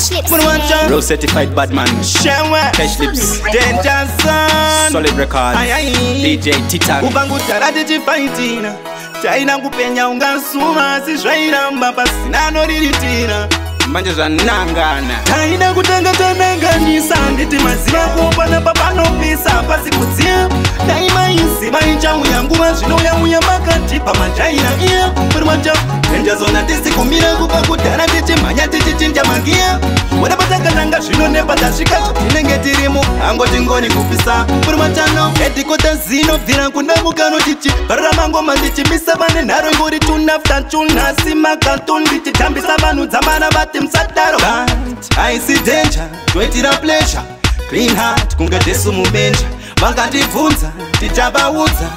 Cash lips. Bro certified bad man. Cash lips. Danger Son. Solid record. DJ Titan. Ubangu tarati chifaitina. Chaina kupenya ungasuma sishairamba pasina noriritina. Manje zvanangana. Taina kutanganisa nditi maziva kupana papanopisa pasi kudziya. Daima isiva inchamu yangu mazvinouya makati pamajaira iya. Muri macha Danger Zone tisikumira kupa kudhara tichimhanya tichichinja magiya. Wada patakatanga zvinonepa tasvika tinenge tiri muhango tingoni kupisa. Muri machano edhikota zinobvira kundamukano tichibharira mangoma tichimisa pane nharo ngori tunafta tunhasi makatoni tichitambisa vanhu dzamara vati musadaro. But I see danger, toitira pleasure, clean heart kunge Jesu mubenja. Vakatibvunza tichavaudza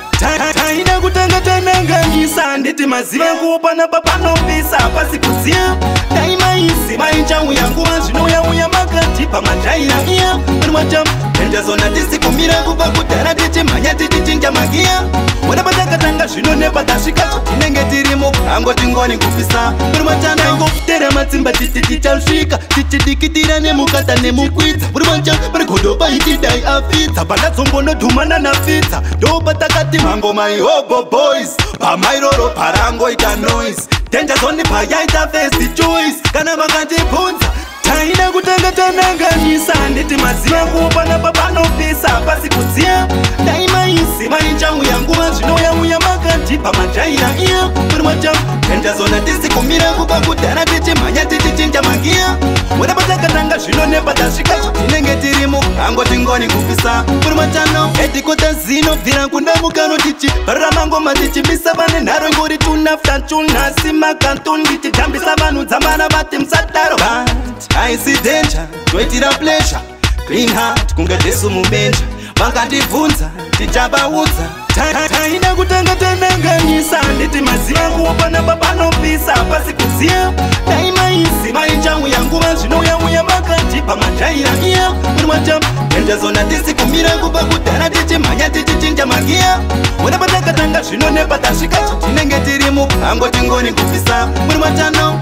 taida kutanga tananganyisa nditi maziva kuopana papanopisa pasi kudziya. Daima iziva inchauya nguva zvinouya makati pamajaira iya. Muri macha Danger Zone tisikumira kubva kudhara tichimhanya tichichinja magiya. Wada patakatanga zvinonepa tasvika tinenge tiri muhango tingoni kupisa. Muri macha ndaingokutera matsimba titi tichasvika tichidikidira nemukata nemukwidza. Muri macha pari godoba itidai afidza pandadzongonodhumana nafidza ndopatakati mangoma ihobo boys pamairoro parangoita noise. Danger Zone payaita first choice kana vakatibvunza taida kutanga tananganyisa nditi maziva kuopana papanopisa pasi kudziya. Daima iziva inchauya nguva zvinouya makati pamajaira iya. Muri macha Danger Zone tisikumira kubva kudhara tichimhanya tichichinja magiya. Wada patakatanga zvinonepa tasvika tinenge tiri muhango tingoni kupisa. Muri machano edhikota zinobvira kundamukano tichibharira mangoma tichimisa pane nharo ngori tunafta tunhasi makatoni tichitambisa vanhu dzamara vati musadaro. But I see danger, toitira pleasure, clean heart kunge Jesu mubenja. Vakatibvunza tichavaudza taida kutanga tananganyisa nditi maziva kuopana papanopisa pasi kudziya. Daima iziva inchauya nguva zvinouya makati pamajaira iya. Muri macha Danger Zone tisikumira kubva kudhara tichimhanya tichichinja magiya. Wada patakatanga zvinonepa tasvika tinenge tiri muhango tingoni kupisa. Muri machano